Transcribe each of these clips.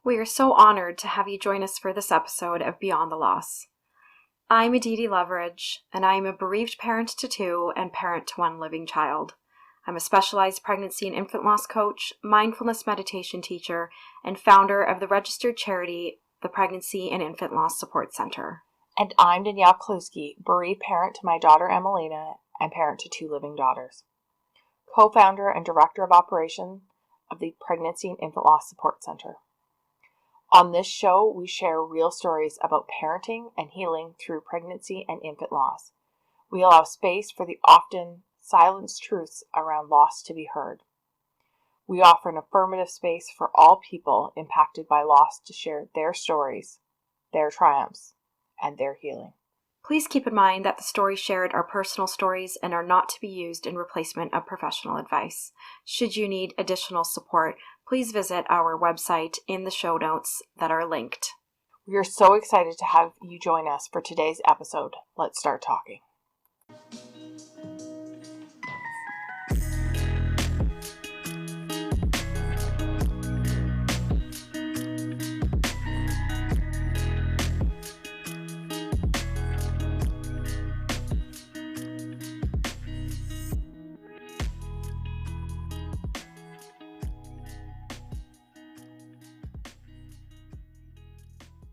We are so honored to have you join us for this episode of Beyond the Loss. I'm Aditi Leverage, and I am a bereaved parent to two and parent to one living child. I'm a specialized pregnancy and infant loss coach, mindfulness meditation teacher, and founder of the registered charity, the Pregnancy and Infant Loss Support Center. And I'm Danielle Kluski, bereaved parent to my daughter Emelina and parent to two living daughters. Co-founder and director of operations of the Pregnancy and Infant Loss Support Center. On this show, we share real stories about parenting and healing through pregnancy and infant loss. We allow space for the often silenced truths around loss to be heard. We offer an affirmative space for all people impacted by loss to share their stories, their triumphs, and their healing. Please keep in mind that the stories shared are personal stories and are not to be used in replacement of professional advice. Should you need additional support, please visit our website in the show notes that are linked. We are so excited to have you join us for today's episode. Let's start talking.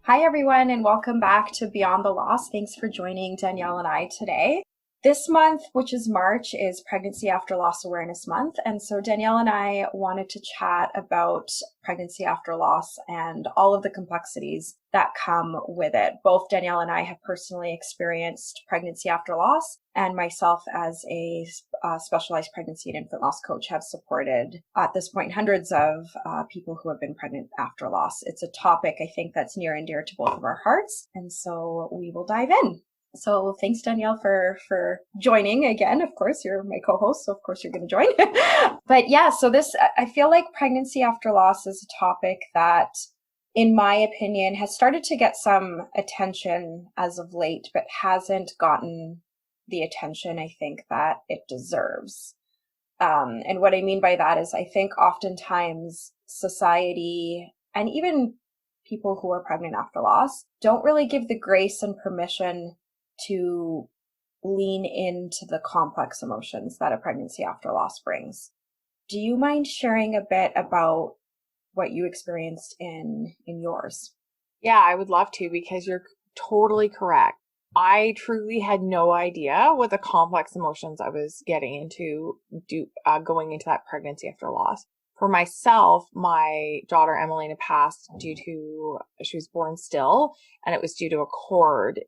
Hi, everyone, and welcome back to Beyond the Loss. Thanks for joining Danielle and I today. This month, which is March, is Pregnancy After Loss Awareness Month. And so Danielle and I wanted to chat about pregnancy after loss and all of the complexities that come with it. Both Danielle and I have personally experienced pregnancy after loss, and myself as a specialized pregnancy and infant loss coach have supported at this point hundreds of people who have been pregnant after loss. It's a topic I think that's near and dear to both of our hearts. And so we will dive in. So thanks, Danielle, for joining again. Of course, you're my co-host, so of course you're going to join. But yeah, so I feel like pregnancy after loss is a topic that, in my opinion, has started to get some attention as of late, but hasn't gotten the attention I think that it deserves. And what I mean by that is I think oftentimes society and even people who are pregnant after loss don't really give the grace and permission to lean into the complex emotions that a pregnancy after loss brings. Do you mind sharing a bit about what you experienced in yours? Yeah, I would love to, because you're totally correct. I truly had no idea what the complex emotions I was getting into going into that pregnancy after loss. For myself, my daughter Emelina passed she was born still, and it was due to a cord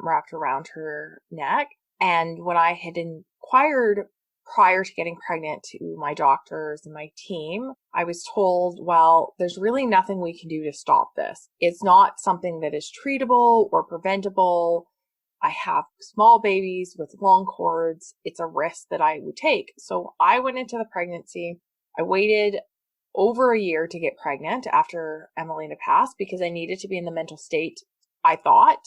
wrapped around her neck. And when I had inquired prior to getting pregnant to my doctors and my team, I was told, well, there's really nothing we can do to stop this. It's not something that is treatable or preventable. I have small babies with long cords. It's a risk that I would take. So I went into the pregnancy. I waited over a year to get pregnant after Emelina passed because I needed to be in the mental state, I thought,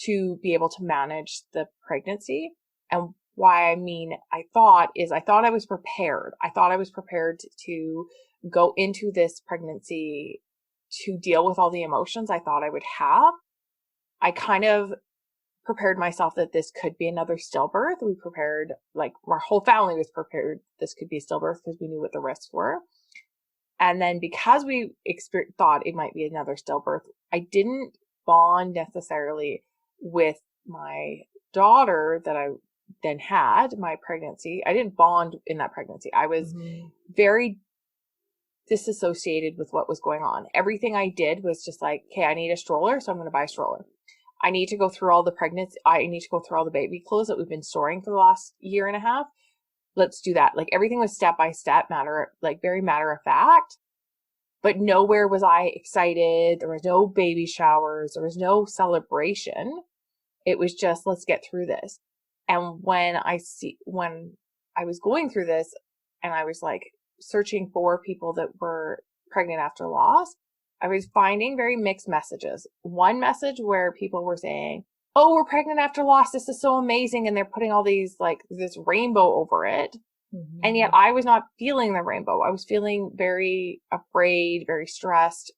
to be able to manage the pregnancy. And why I mean I thought I was prepared. I thought I was prepared to go into this pregnancy to deal with all the emotions I thought I would have. I kind of prepared myself that this could be another stillbirth. We prepared, like our whole family was prepared this could be a stillbirth because we knew what the risks were. And then because we thought it might be another stillbirth, I didn't bond necessarily with my daughter that I then had, my pregnancy. I didn't bond in that pregnancy. I was very disassociated with what was going on. Everything I did was just like, okay, I need a stroller, so I'm going to buy a stroller. I need to go through all the baby clothes that we've been storing for the last year and a half. Let's do that. Like everything was step by step, very matter of fact, but nowhere was I excited. There was no baby showers. There was no celebration. It was just, let's get through this. And when I was going through this and I was like searching for people that were pregnant after loss, I was finding very mixed messages. One message where people were saying, oh, we're pregnant after loss. This is so amazing. And they're putting all these, like, this rainbow over it. Mm-hmm. And yet I was not feeling the rainbow. I was feeling very afraid, very stressed,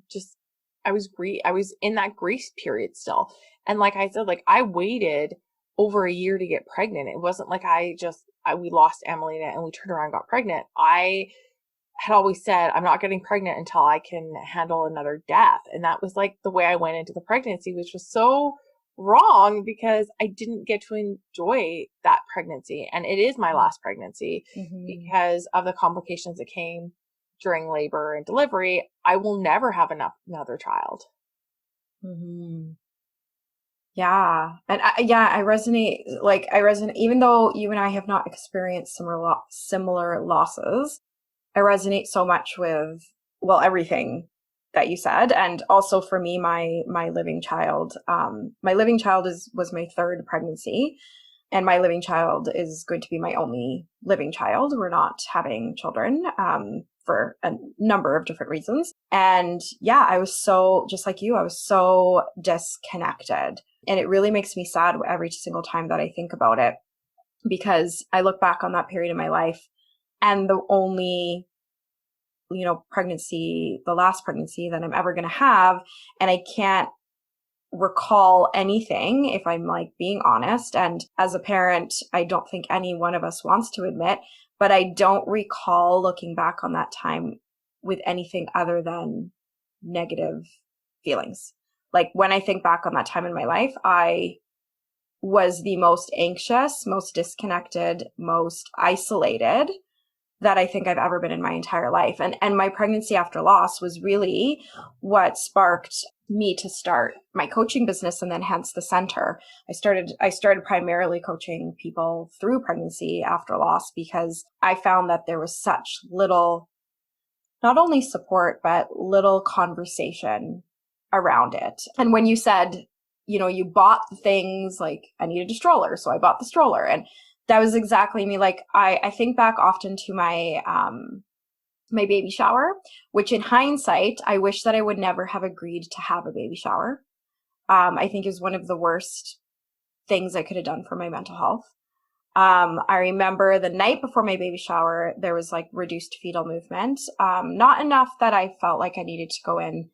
just, I was in that grief period still. And like I said, like I waited over a year to get pregnant. It wasn't like we lost Emily and we turned around and got pregnant. I had always said, I'm not getting pregnant until I can handle another death. And that was like the way I went into the pregnancy, which was so wrong because I didn't get to enjoy that pregnancy. And it is my last pregnancy because of the complications that came during labor and delivery. I will never have another child. Yeah. And I resonate, even though you and I have not experienced similar losses, I resonate so much with, well, everything that you said. And also for me, my living child, was my third pregnancy, and my living child is going to be my only living child. We're not having children, for a number of different reasons. And yeah, I was so, just like you, I was so disconnected. And it really makes me sad every single time that I think about it, because I look back on that period in my life, and the only, pregnancy, the last pregnancy that I'm ever going to have, and I can't recall anything, if I'm like being honest. And as a parent, I don't think any one of us wants to admit, but I don't recall looking back on that time with anything other than negative feelings. Like when I think back on that time in my life, I was the most anxious, most disconnected, most isolated that I think I've ever been in my entire life. And my pregnancy after loss was really what sparked me to start my coaching business, and then hence the center. I started primarily coaching people through pregnancy after loss, because I found that there was such little, not only support, but little conversation around it. And when you said, you bought things, like I needed a stroller, so I bought the stroller. And that was exactly me. Like I think back often to my my baby shower, which in hindsight, I wish that I would never have agreed to have a baby shower. I think it was one of the worst things I could have done for my mental health. I remember the night before my baby shower, there was like reduced fetal movement. Not enough that I felt like I needed to go in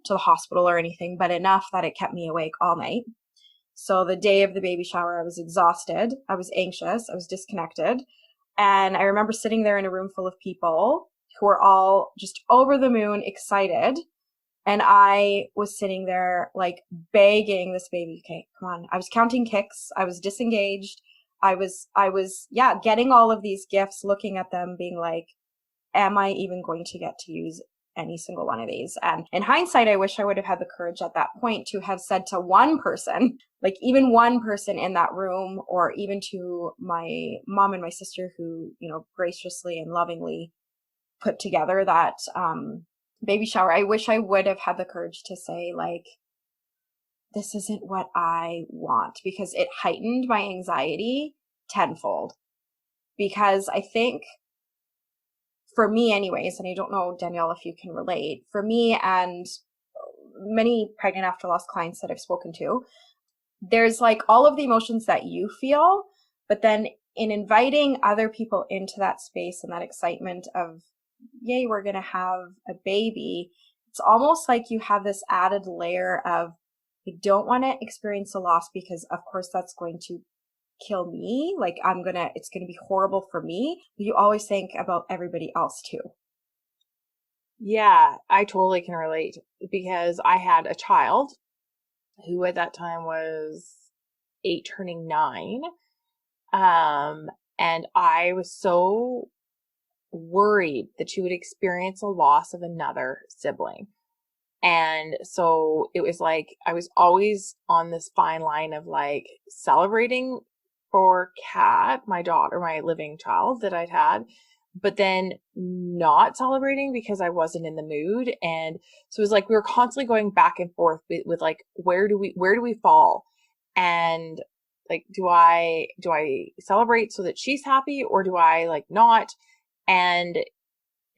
to the hospital or anything, but enough that it kept me awake all night. So the day of the baby shower, I was exhausted. I was anxious. I was disconnected. And I remember sitting there in a room full of people who were all just over the moon excited. And I was sitting there like begging this baby, okay, come on. I was counting kicks. I was disengaged. I was, getting all of these gifts, looking at them, being like, am I even going to get to use any single one of these? And in hindsight, I wish I would have had the courage at that point to have said to one person, like even one person in that room, or even to my mom and my sister who, graciously and lovingly put together that baby shower. I wish I would have had the courage to say, like, this isn't what I want, because it heightened my anxiety tenfold. Because I think, for me anyways, and I don't know, Danielle, if you can relate, for me and many pregnant after loss clients that I've spoken to, there's like all of the emotions that you feel, but then in inviting other people into that space and that excitement of, yay, we're going to have a baby, it's almost like you have this added layer of, I don't want to experience a loss because of course that's going to kill me. Like it's going to be horrible for me. But you always think about everybody else too. Yeah, I totally can relate, because I had a child who at that time was 8 turning 9. And I was so worried that she would experience a loss of another sibling. And so it was like, I was always on this fine line of like celebrating for Kat, my daughter, my living child that I'd had, but then not celebrating because I wasn't in the mood. And so it was like, we were constantly going back and forth with like, where do we fall? And like, do I celebrate so that she's happy, or do I like not? And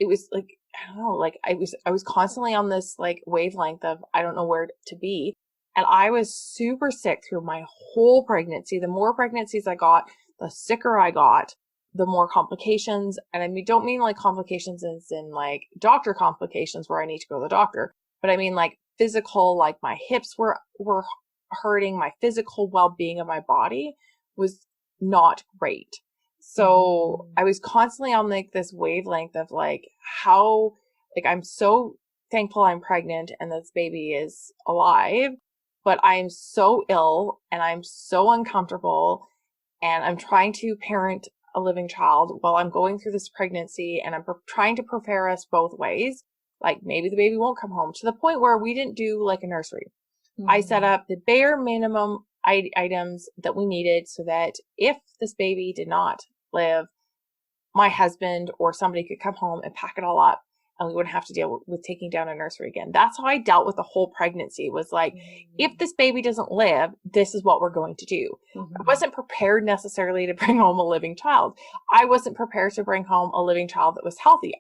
it was like, I don't know, like I was constantly on this like wavelength of, I don't know where to be. And I was super sick through my whole pregnancy. The more pregnancies I got, the sicker I got, the more complications. And I don't mean like complications as in like doctor complications where I need to go to the doctor, but I mean like physical, like my hips were hurting, my physical well-being of my body was not great. So I was constantly on like this wavelength of like how, like, I'm so thankful I'm pregnant and this baby is alive, but I'm so ill and I'm so uncomfortable and I'm trying to parent a living child while I'm going through this pregnancy, and I'm trying to prepare us both ways. Like maybe the baby won't come home, to the point where we didn't do like a nursery. I set up the bare minimum items that we needed so that if this baby did not live, my husband or somebody could come home and pack it all up and we wouldn't have to deal with taking down a nursery again. That's how I dealt with the whole pregnancy, was like, if this baby doesn't live, this is what we're going to do. I wasn't prepared necessarily to bring home a living child. I wasn't prepared to bring home a living child that was healthy.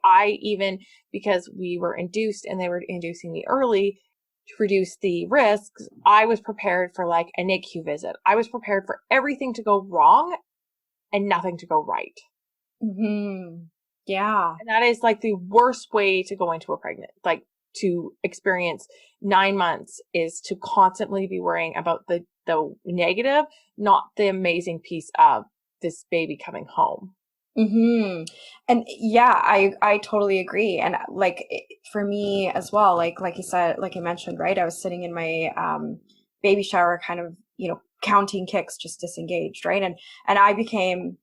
Because we were induced and they were inducing me early to reduce the risks, I was prepared for like a NICU visit. I was prepared for everything to go wrong and nothing to go right. Yeah. And that is like the worst way to go into a pregnant, like to experience 9 months, is to constantly be worrying about the negative, not the amazing piece of this baby coming home. And yeah, I totally agree. And like for me as well, like you said, like I mentioned, right? I was sitting in my baby shower, kind of, counting kicks, just disengaged, right? And I became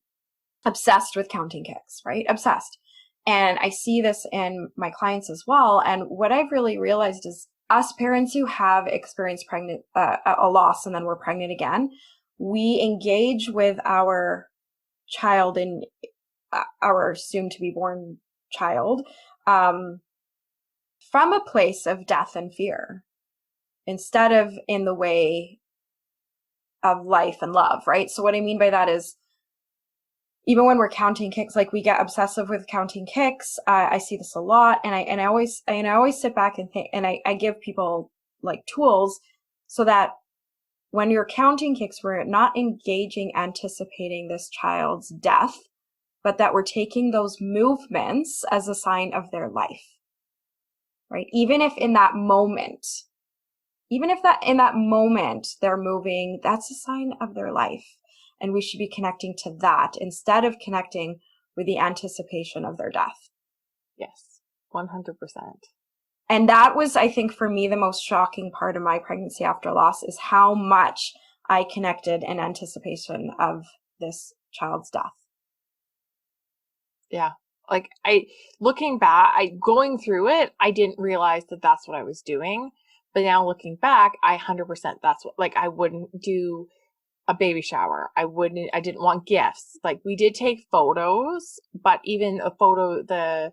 obsessed with counting kicks, right? Obsessed. And I see this in my clients as well. And what I've really realized is, us parents who have experienced a loss and then we're pregnant again, we engage with our child in our soon to be born child from a place of death and fear, instead of in the way of life and love, right? So what I mean by that is, even when we're counting kicks, like we get obsessive with counting kicks. I see this a lot, and I always sit back and think, and I give people like tools so that when you're counting kicks, we're not engaging, anticipating this child's death, but that we're taking those movements as a sign of their life, right? Even if in that moment they're moving, that's a sign of their life. And we should be connecting to that instead of connecting with the anticipation of their death. Yes, 100%. And that was, I think, for me, the most shocking part of my pregnancy after loss, is how much I connected in anticipation of this child's death. Yeah. Like looking back, going through it, I didn't realize that that's what I was doing. But now looking back, 100%, that's what, like, I wouldn't do a baby shower. I didn't want gifts. Like, we did take photos, but even the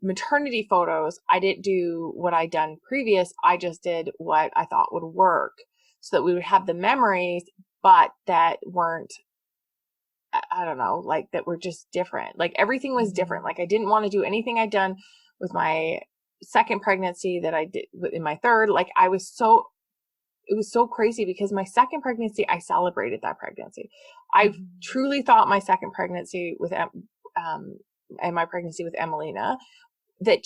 maternity photos, I didn't do what I'd done previous. I just did what I thought would work so that we would have the memories, but that weren't, I don't know, like, that were just different. Like, everything was different. Like, I didn't want to do anything I'd done with my second pregnancy that I did in my third. Like, it was so crazy, because my second pregnancy, I celebrated that pregnancy. I truly thought my second pregnancy with and my pregnancy with Emelina, that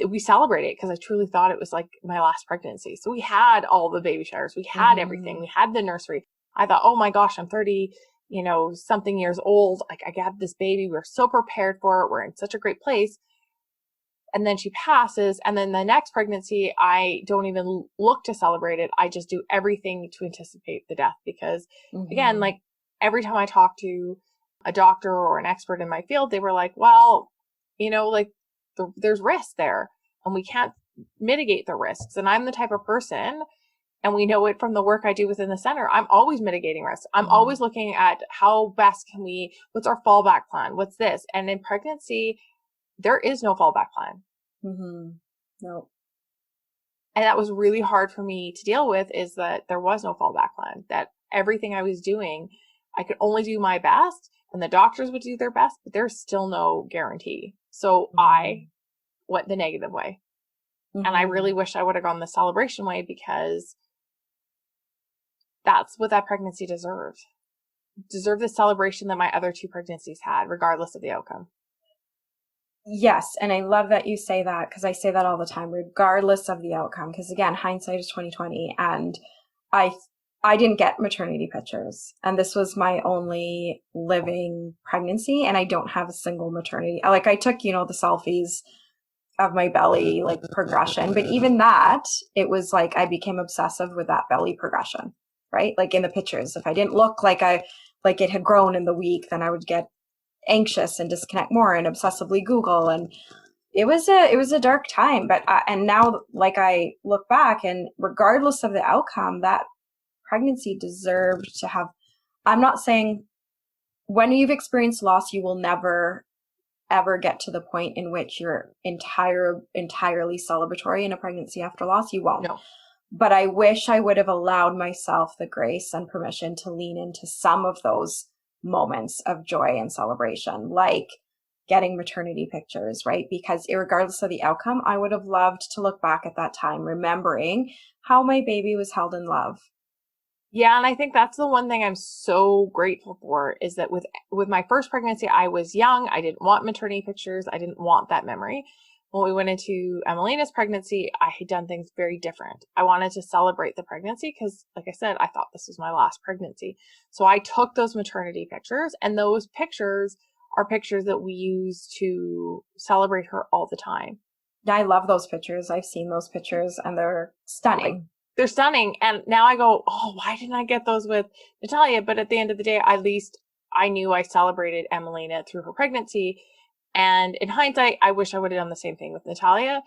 we celebrated, because I truly thought it was like my last pregnancy. So we had all the baby showers, we had everything, we had the nursery. I thought, oh my gosh, I'm 30, something years old. Like, I got this baby. We're so prepared for it. We're in such a great place. And then she passes. And then the next pregnancy, I don't even look to celebrate it. I just do everything to anticipate the death, because again, like, every time I talk to a doctor or an expert in my field, they were like, well, like, there's risk there and we can't mitigate the risks. And I'm the type of person, and we know it from the work I do within the center, I'm always mitigating risks. I'm always looking at how best what's our fallback plan? What's this? And in pregnancy, there is no fallback plan. No. And that was really hard for me to deal with, is that there was no fallback plan, that everything I was doing, I could only do my best, and the doctors would do their best, but there's still no guarantee. So I went the negative way. And I really wish I would have gone the celebration way, because that's what that pregnancy deserved. Deserved the celebration that my other two pregnancies had, regardless of the outcome. Yes, and I love that you say that because I say that all the time, regardless of the outcome. Because again, hindsight is 2020, and I I didn't get maternity pictures, and this was my only living pregnancy, and I don't have a single maternity. Like I took, the selfies of my belly, like progression, but even that, it was like I became obsessive with that belly progression, right? Like in the pictures, if I didn't look like it had grown in the week, then I would get anxious and disconnect more and obsessively Google. And it was a dark time, but and now like I look back, and regardless of the outcome, that pregnancy deserved to have. I'm not saying when you've experienced loss, you will never ever get to the point in which you're entirely celebratory in a pregnancy after loss. You won't. No. But I wish I would have allowed myself the grace and permission to lean into some of those moments of joy and celebration, like getting maternity pictures, right? Because regardless of the outcome, I would have loved to look back at that time, remembering how my baby was held in love. Yeah, and I think that's the one thing I'm so grateful for is that with my first pregnancy, I was young. I didn't want maternity pictures. I didn't want that memory. When we went into Emelina's pregnancy, I had done things very different. I wanted to celebrate the pregnancy because, like I said, I thought this was my last pregnancy. So I took those maternity pictures, and those pictures are pictures that we use to celebrate her all the time. Yeah, I love those pictures. I've seen those pictures and they're stunning. They're stunning. And now I go, oh, why didn't I get those with Natalia? But at the end of the day, at least I knew I celebrated Emelina through her pregnancy. And in hindsight, I wish I would have done the same thing with Natalia,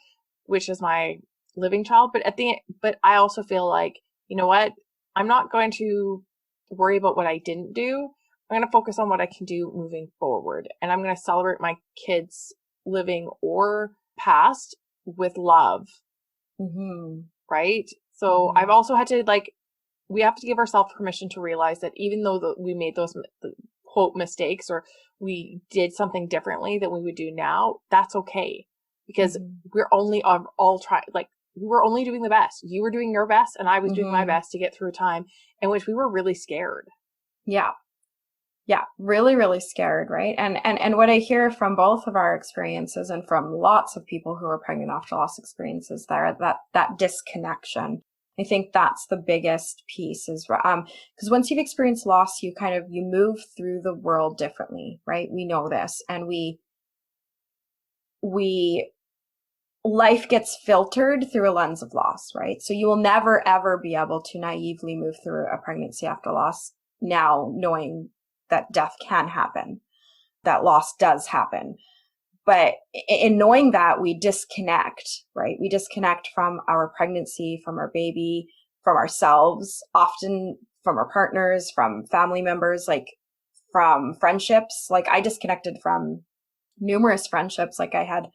which is my living child. But I also feel like, you know what? I'm not going to worry about what I didn't do. I'm going to focus on what I can do moving forward. And I'm going to celebrate my kids living or past with love. Mm-hmm. Right? So I've also had to we have to give ourselves permission to realize that even though we made those quote mistakes or we did something differently than we would do now, that's okay because we're only all trying, we were only doing the best. You were doing your best and I was doing my best to get through a time in which we were really scared. Yeah. Yeah, really, really scared, right? And what I hear from both of our experiences and from lots of people who are pregnant after loss experiences there, that disconnection. I think that's the biggest piece is because once you've experienced loss, you move through the world differently, right? We know this, and we life gets filtered through a lens of loss, right? So you will never ever be able to naively move through a pregnancy after loss now, knowing that death can happen, that loss does happen. But in knowing that, we disconnect, right? We disconnect from our pregnancy, from our baby, from ourselves, often from our partners, from family members, from friendships. Like I disconnected from numerous friendships. Like I had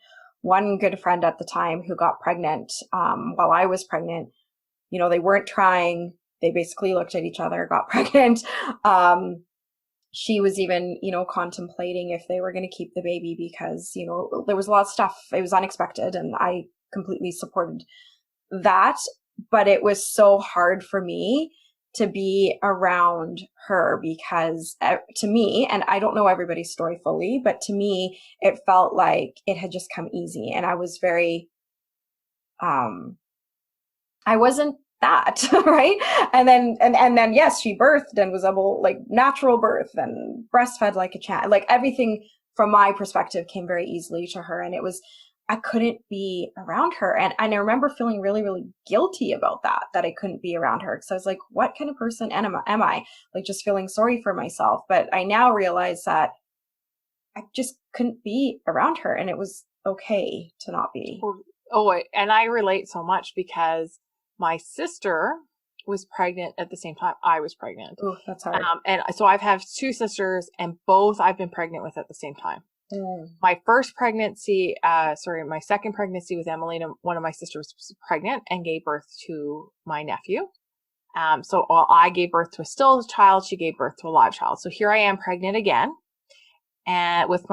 one good friend at the time who got pregnant while I was pregnant. They weren't trying. They basically looked at each other, got pregnant. She was even, contemplating if they were going to keep the baby because, there was a lot of stuff. It was unexpected and I completely supported that. But it was so hard for me to be around her because to me, and I don't know everybody's story fully, but to me, it felt like it had just come easy. And I was I wasn't that, right? And then yes, she birthed and was able, natural birth and breastfed like a child. Like everything from my perspective came very easily to her. And I couldn't be around her. And I remember feeling really, really guilty about that I couldn't be around her. Cause I was like, what kind of person am I? Like just feeling sorry for myself. But I now realize that I just couldn't be around her and it was okay to not be. Oh, and I relate so much because my sister was pregnant at the same time I was pregnant. Oh, that's hard. And so I've had two sisters and both I've been pregnant with at the same time. My first pregnancy, my second pregnancy with Emelina, one of my sisters was pregnant and gave birth to my nephew. So while I gave birth to a still child, she gave birth to a live child. So here I am pregnant again and with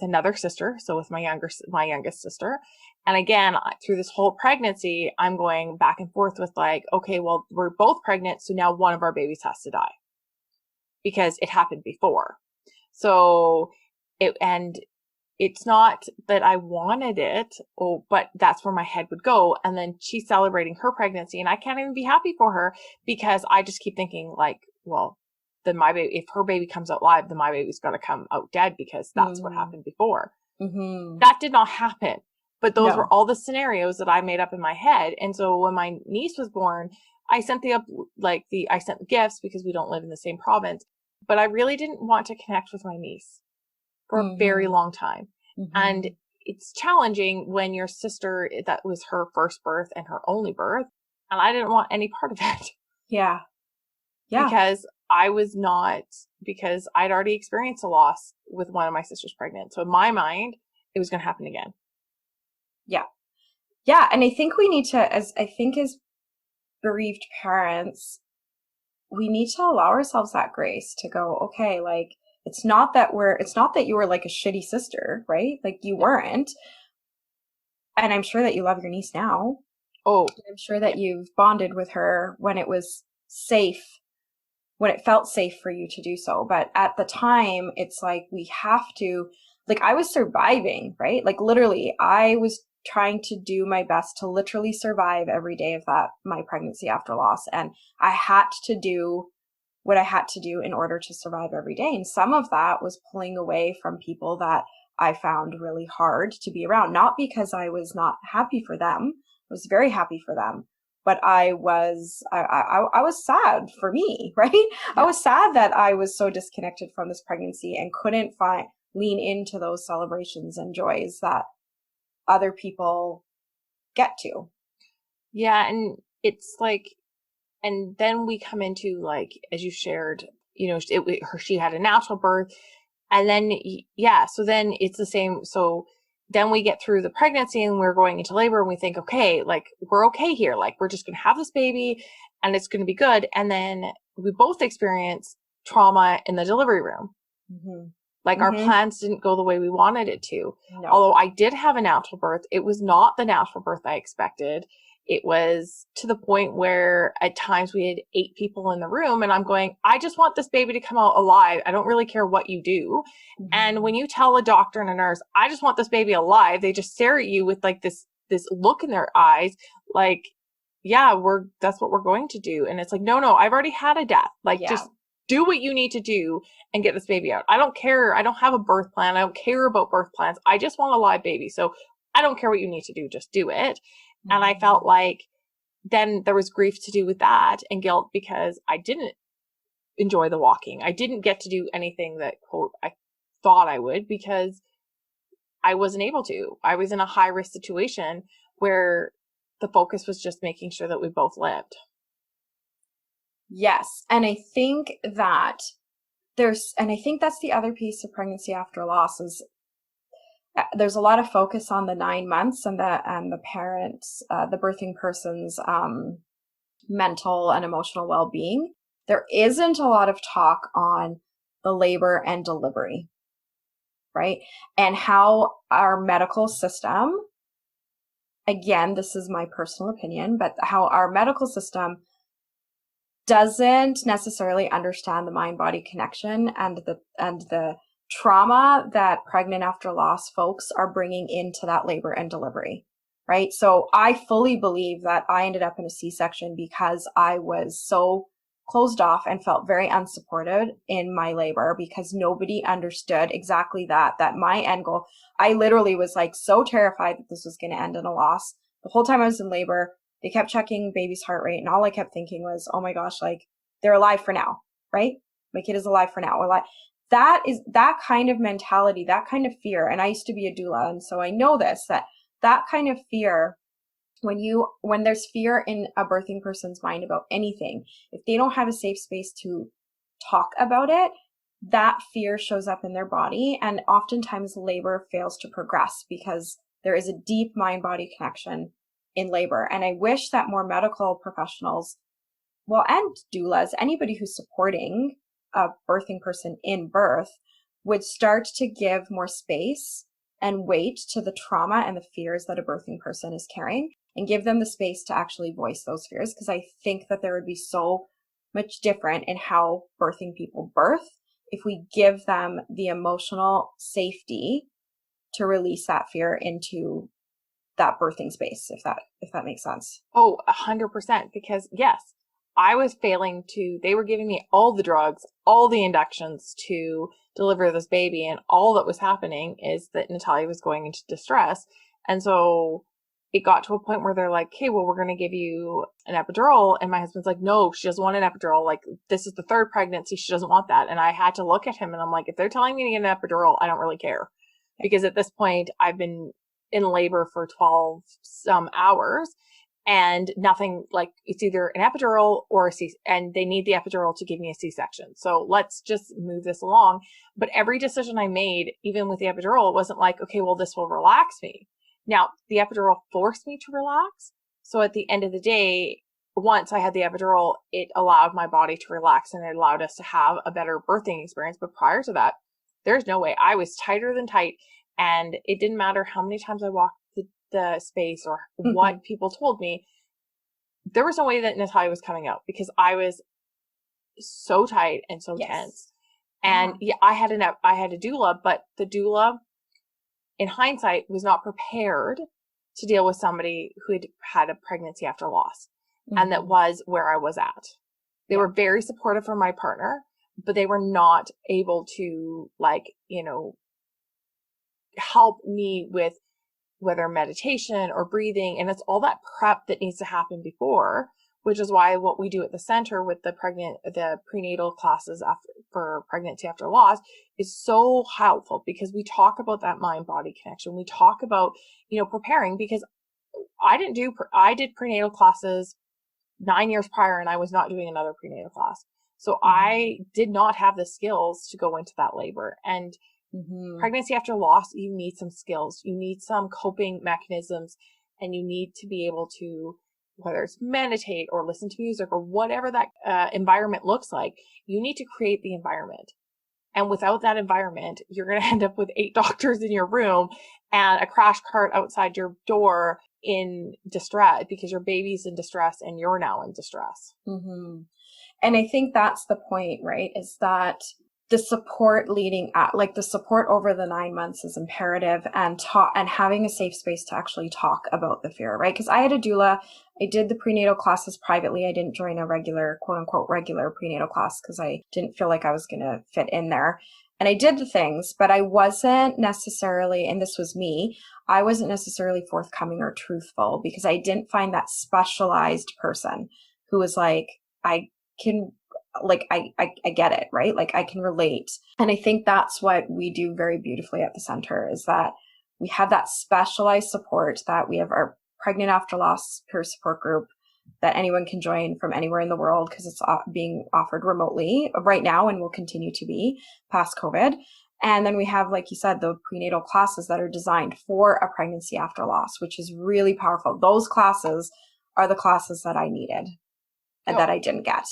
another sister. So with my youngest sister. And again, through this whole pregnancy, I'm going back and forth with okay, well, we're both pregnant. So now one of our babies has to die because it happened before. So it's not that I wanted it, but that's where my head would go. And then she's celebrating her pregnancy and I can't even be happy for her because I just keep thinking like, well, then my baby, if her baby comes out live, then my baby's got to come out dead because that's what happened before. That did not happen. But those were all the scenarios that I made up in my head. And so when my niece was born, I sent I sent gifts because we don't live in the same province, but I really didn't want to connect with my niece for a very long time. And it's challenging when your sister, that was her first birth and her only birth, and I didn't want any part of it. Yeah. Because because I'd already experienced a loss with one of my sisters pregnant. So in my mind, it was going to happen again. Yeah. Yeah. And I think we need to, as bereaved parents, we need to allow ourselves that grace to go, okay, like, it's not that you were like a shitty sister, right? Like you weren't. And I'm sure that you love your niece now. Oh, I'm sure that you've bonded with her when it was safe, when it felt safe for you to do so. But at the time, it's like, we have to, like, I was surviving, right? Like literally, I was trying to do my best to literally survive every day of my pregnancy after loss. And I had to do what I had to do in order to survive every day. And some of that was pulling away from people that I found really hard to be around, not because I was not happy for them. I was very happy for them, but I was sad for me, right? Yeah. I was sad that I was so disconnected from this pregnancy and couldn't lean into those celebrations and joys that other people get to. Yeah. And it's like, and then we come into, like, as you shared, she had a natural birth, and then, so then it's the same. So then we get through the pregnancy and we're going into labor and we think, okay, like, we're okay here. Like, we're just going to have this baby and it's going to be good. And then we both experience trauma in the delivery room. Like our plans didn't go the way we wanted it to. No. Although I did have a natural birth, it was not the natural birth I expected. It was to the point where at times we had 8 people in the room and I'm going, I just want this baby to come out alive. I don't really care what you do. And when you tell a doctor and a nurse, I just want this baby alive, they just stare at you with like this look in their eyes, like, yeah, that's what we're going to do. And it's like, no, I've already had a death. Like, just do what you need to do and get this baby out. I don't care. I don't have a birth plan. I don't care about birth plans. I just want a live baby. So I don't care what you need to do. Just do it. And I felt like then there was grief to do with that and guilt because I didn't enjoy the walking. I didn't get to do anything that, quote, I thought I would because I wasn't able to. I was in a high risk situation where the focus was just making sure that we both lived. Yes. And I think that's the other piece of pregnancy after loss is there's a lot of focus on the 9 months and the parents, the birthing person's mental and emotional well-being. There isn't a lot of talk on the labor and delivery, right? And how our medical system, again, this is my personal opinion, but how our medical system doesn't necessarily understand the mind-body connection and the trauma that pregnant after loss folks are bringing into that labor and delivery, right? So I fully believe that I ended up in a C-section because I was so closed off and felt very unsupported in my labor because nobody understood exactly that my end goal. I literally was like so terrified that this was going to end in a loss. The whole time I was in labor, they kept checking baby's heart rate and all I kept thinking was, oh my gosh, like they're alive for now, right? My kid is alive for now. That is that kind of mentality, that kind of fear. And I used to be a doula. And so I know that kind of fear, when there's fear in a birthing person's mind about anything, if they don't have a safe space to talk about it, that fear shows up in their body. And oftentimes labor fails to progress because there is a deep mind-body connection in labor. And I wish that more medical professionals, and doulas, anybody who's supporting a birthing person in birth, would start to give more space and weight to the trauma and the fears that a birthing person is carrying and give them the space to actually voice those fears. Because I think that there would be so much different in how birthing people birth if we give them the emotional safety to release that fear into that birthing space, if that makes sense. Oh, 100%. Because yes, I was failing they were giving me all the drugs, all the inductions to deliver this baby. And all that was happening is that Natalia was going into distress. And so it got to a point where they're like, okay, well, we're going to give you an epidural. And my husband's like, no, she doesn't want an epidural. Like, this is the third pregnancy. She doesn't want that. And I had to look at him and I'm like, if they're telling me to get an epidural, I don't really care. Because at this point, I've been in labor for 12 some hours and nothing, like, it's either an epidural or and they need the epidural to give me a C-section. So let's just move this along. But every decision I made, even with the epidural, it wasn't like, okay, well, this will relax me. Now, the epidural forced me to relax. So at the end of the day, once I had the epidural, it allowed my body to relax and it allowed us to have a better birthing experience. But prior to that, there's no way. I was tighter than tight. And it didn't matter how many times I walked the space or what people told me. There was no way that Natalia was coming out because I was so tight and so tense. And I had a doula, but the doula, in hindsight, was not prepared to deal with somebody who had had a pregnancy after loss. And that was where I was at. They were very supportive for my partner, but they were not able to, like, help me with whether meditation or breathing. And it's all that prep that needs to happen before, which is why what we do at the center with the prenatal classes for pregnancy after loss is so helpful, because we talk about that mind body connection. We talk about, preparing, because I did prenatal classes 9 years prior and I was not doing another prenatal class. So I did not have the skills to go into that labor. And pregnancy after loss, you need some skills, you need some coping mechanisms, and you need to be able to, whether it's meditate or listen to music or whatever that environment looks like, you need to create the environment. And without that environment, you're going to end up with 8 doctors in your room and a crash cart outside your door in distress, because your baby's in distress and you're now in distress. And I think that's the point, right? Is that the support the support over the 9 months is imperative, and having a safe space to actually talk about the fear, right? Because I had a doula. I did the prenatal classes privately. I didn't join a regular, quote unquote, regular prenatal class because I didn't feel like I was going to fit in there. And I did the things, but I wasn't necessarily, and this was me, I wasn't necessarily forthcoming or truthful, because I didn't find that specialized person who was like, I get it, right? Like, I can relate. And I think that's what we do very beautifully at the center, is that we have that specialized support, that we have our pregnant after loss peer support group that anyone can join from anywhere in the world, because it's being offered remotely right now and will continue to be past COVID. And then we have, like you said, the prenatal classes that are designed for a pregnancy after loss, which is really powerful. Those classes are the classes that I needed and that I didn't get.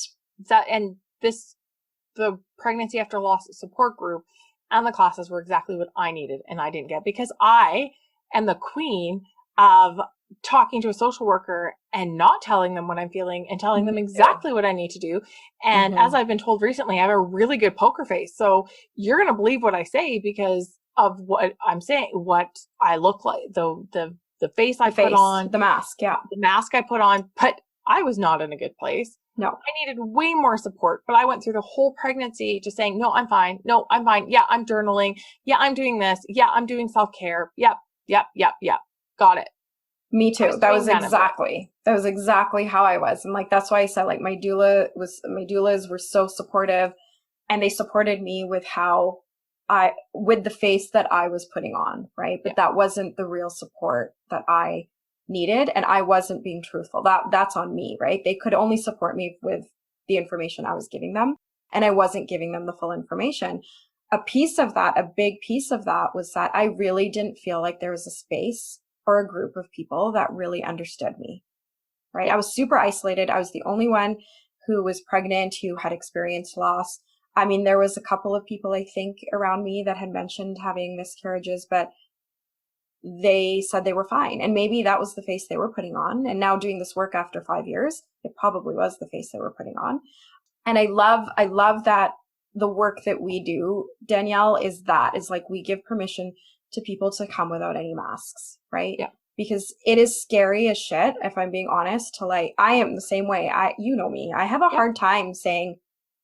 The pregnancy after loss support group and the classes were exactly what I needed and I didn't get, because I am the queen of talking to a social worker and not telling them what I'm feeling and telling them exactly what I need to do. And as I've been told recently, I have a really good poker face. So you're going to believe what I say because of what I'm saying, what I look like, the face I put on, the mask. Yeah. The mask I put on, but I was not in a good place. No. I needed way more support, but I went through the whole pregnancy just saying, no, I'm fine. No, I'm fine. Yeah, I'm journaling. Yeah, I'm doing this. Yeah, I'm doing self-care. Yep. Got it. Me too. That was exactly how I was. And like, that's why I said, like, my doulas were so supportive, and they supported me with with the face that I was putting on. Right. But that wasn't the real support that I needed. And I wasn't being truthful. That's on me, right? They could only support me with the information I was giving them, and I wasn't giving them the full information. A big piece of that was that I really didn't feel like there was a space or a group of people that really understood me, right? I was super isolated. I was the only one who was pregnant, who had experienced loss. I mean, there was a couple of people, I think, around me that had mentioned having miscarriages, but they said they were fine. And maybe that was the face they were putting on. And now doing this work after 5 years, it probably was the face they were putting on. And I love that the work that we do, Danielle, is like we give permission to people to come without any masks, right? Yeah. Because it is scary as shit, if I'm being honest, to like, I am the same way. You know me, I have a Yeah. hard time saying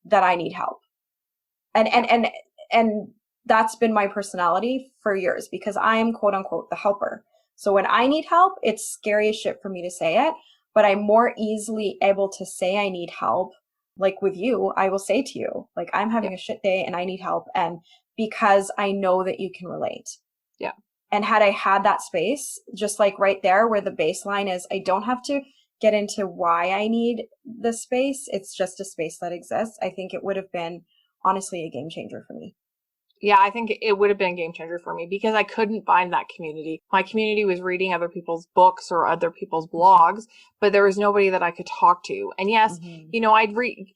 that I need help. And, Yeah. and that's been my personality for years because I am quote unquote the helper. So when I need help, it's scary as shit for me to say it, but I'm more easily able to say I need help. Like with you, I will say to you, like, I'm having Yeah. a shit day and I need help. And because I know that you can relate. Yeah. And had I had that space, just like right there where the baseline is, I don't have to get into why I need the space. It's just a space that exists. I think it would have been honestly a game changer for me. Yeah, I think it would have been a game changer for me because I couldn't find that community. My community was reading other people's books or other people's blogs, but there was nobody that I could talk to. And yes, Mm-hmm. you know,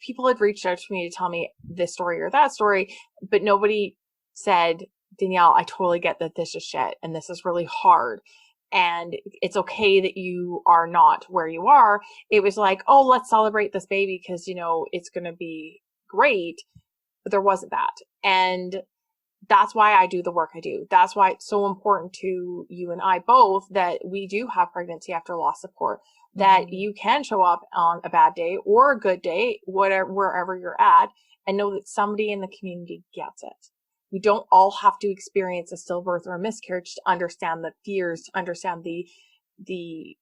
people had reached out to me to tell me this story or that story, but nobody said, Danielle, I totally get that this is shit and this is really hard. And it's okay that you are not where you are. It was like, oh, let's celebrate this baby because, you know, it's going to be great. But there wasn't that. And that's why I do the work I do. That's why it's so important to you and I both that we do have pregnancy after loss support, that Mm-hmm. you can show up on a bad day or a good day, whatever, wherever you're at, and know that somebody in the community gets it. We don't all have to experience a stillbirth or a miscarriage to understand the fears, to understand the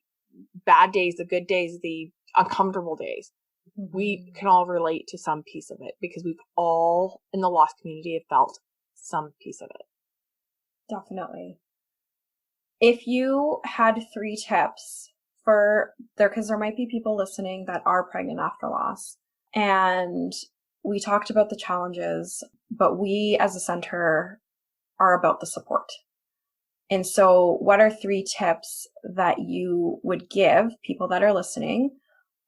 bad days, the good days, the uncomfortable days. We can all relate to some piece of it because we've all in the loss community have felt some piece of it. Definitely. If you had 3 tips for there, because there might be people listening that are pregnant after loss, and we talked about the challenges, but we as a center are about the support. And so, what are 3 tips that you would give people that are listening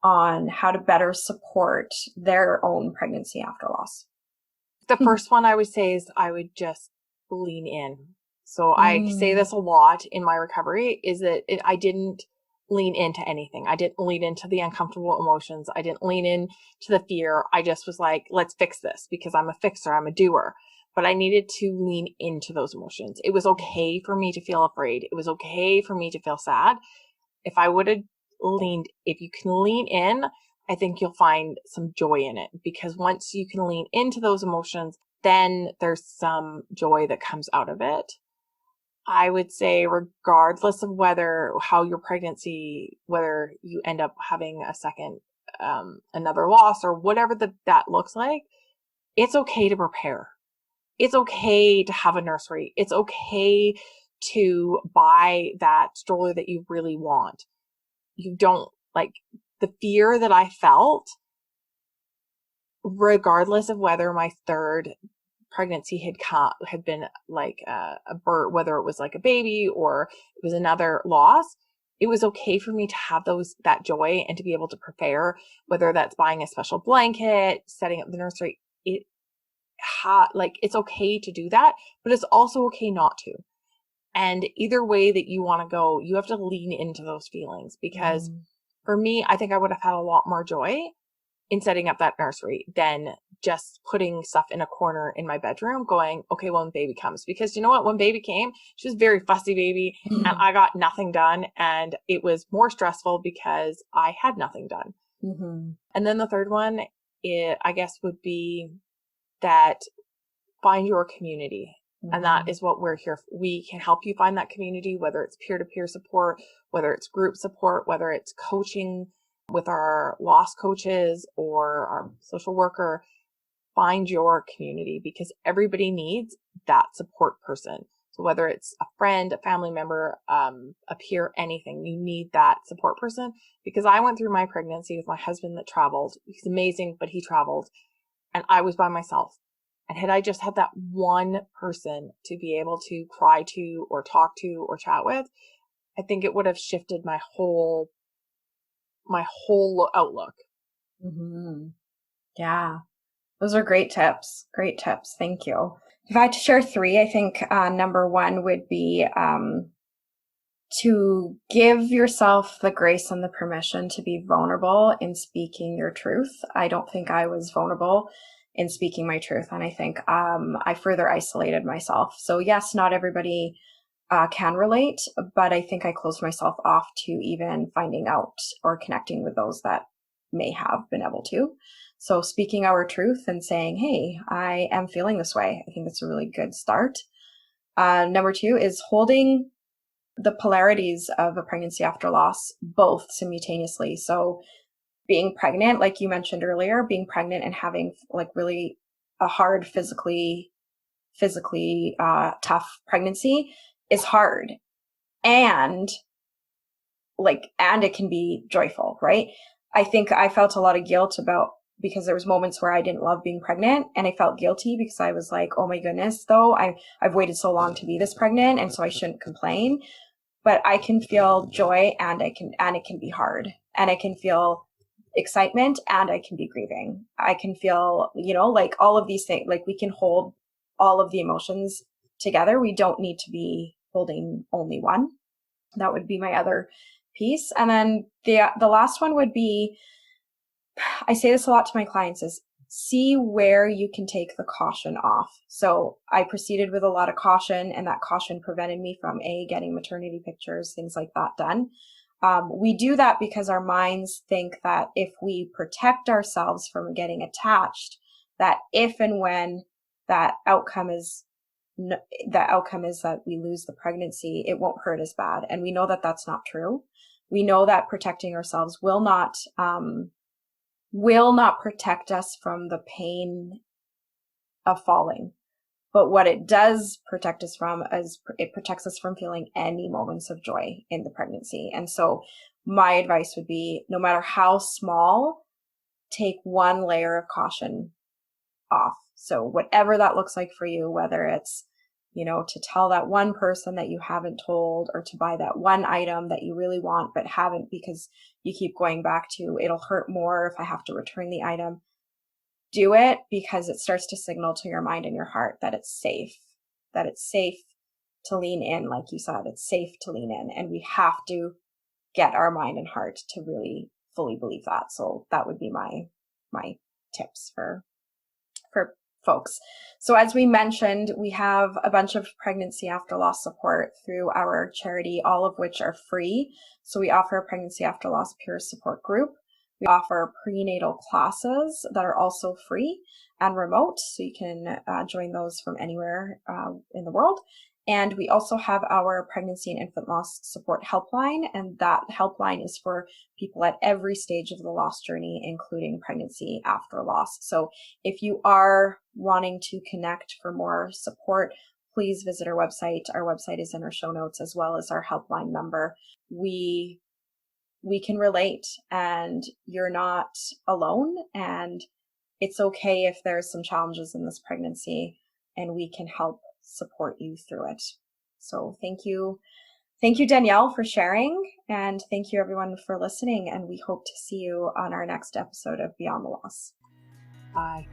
on how to better support their own pregnancy after loss? The first one I would say is I would just lean in. So I say Mm. this a lot in my recovery is that I didn't lean into anything. I didn't lean into the uncomfortable emotions. I didn't lean into the fear. I just was like, let's fix this because I'm a fixer. I'm a doer. But I needed to lean into those emotions. It was okay for me to feel afraid. It was okay for me to feel sad. If I would have if you can lean in, I think you'll find some joy in it because once you can lean into those emotions, then there's some joy that comes out of it. I would say, regardless of how your pregnancy, whether you end up having a second, another loss or whatever that looks like, it's okay to prepare. It's okay to have a nursery. It's okay to buy that stroller that you really want. You don't like the fear that I felt, regardless of whether my third pregnancy had been like a birth, whether it was like a baby or it was another loss. It was okay for me to have that joy and to be able to prepare, whether that's buying a special blanket, setting up the nursery. It's okay to do that, but it's also okay not to. And either way that you want to go, you have to lean into those feelings because for me, I think I would have had a lot more joy in setting up that nursery than just putting stuff in a corner in my bedroom going, okay, well, when baby comes, because you know what, when baby came, she was a very fussy baby and I got nothing done. And it was more stressful because I had nothing done. Mm-hmm. And then the third one, I guess would be that find your community. Mm-hmm. And that is what we're here for. We can help you find that community, whether it's peer-to-peer support, whether it's group support, whether it's coaching with our loss coaches or our social worker. Find your community because everybody needs that support person. So whether it's a friend, a family member, a peer, anything, you need that support person. Because I went through my pregnancy with my husband that traveled. He's amazing, but he traveled. And I was by myself. And had I just had that one person to be able to cry to or talk to or chat with, I think it would have shifted my whole outlook. Mm-hmm. Yeah. Those are great tips. Great tips. Thank you. If I had to share 3, I think number 1 would be to give yourself the grace and the permission to be vulnerable in speaking your truth. I don't think I was vulnerable in speaking my truth. And I think I further isolated myself. So yes, not everybody can relate, but I think I closed myself off to even finding out or connecting with those that may have been able to. So speaking our truth and saying, hey, I am feeling this way. I think that's a really good start. Number 2 is holding the polarities of a pregnancy after loss, both simultaneously. So being pregnant, like you mentioned earlier, being pregnant and having like really a hard physically tough pregnancy is hard. And it can be joyful, right? I think I felt a lot of guilt because there was moments where I didn't love being pregnant, and I felt guilty because I was like, oh my goodness, though I've waited so long to be this pregnant, and so I shouldn't complain. But I can feel joy, and it can be hard, and I can feel excitement, and I can be grieving. I can feel, like all of these things, like we can hold all of the emotions together. We don't need to be holding only one. That would be my other piece. And then the last one would be, I say this a lot to my clients, is see where you can take the caution off. So I proceeded with a lot of caution, and that caution prevented me from getting maternity pictures, things like that done. We do that because our minds think that if we protect ourselves from getting attached, that if and when that outcome is that we lose the pregnancy, it won't hurt as bad. And we know that that's not true. We know that protecting ourselves will not protect us from the pain of falling. But what it does protect us from is it protects us from feeling any moments of joy in the pregnancy. And so my advice would be, no matter how small, take one layer of caution off. So whatever that looks like for you, whether it's, to tell that one person that you haven't told, or to buy that one item that you really want but haven't because you keep going back to, it'll hurt more if I have to return the item. Do it, because it starts to signal to your mind and your heart that it's safe to lean in. Like you said, it's safe to lean in, and we have to get our mind and heart to really fully believe that. So that would be my tips for folks. So as we mentioned, we have a bunch of pregnancy after loss support through our charity, all of which are free. So we offer a pregnancy after loss peer support group. We offer prenatal classes that are also free and remote, so you can join those from anywhere in the world. And we also have our pregnancy and infant loss support helpline, and that helpline is for people at every stage of the loss journey, including pregnancy after loss. So if you are wanting to connect for more support, please visit our website. Our website is in our show notes, as well as our helpline number. We can relate, and you're not alone, and it's okay if there's some challenges in this pregnancy, and we can help support you through it. So thank you, Danielle, for sharing, and thank you everyone for listening, and we hope to see you on our next episode of Beyond the Loss. Bye.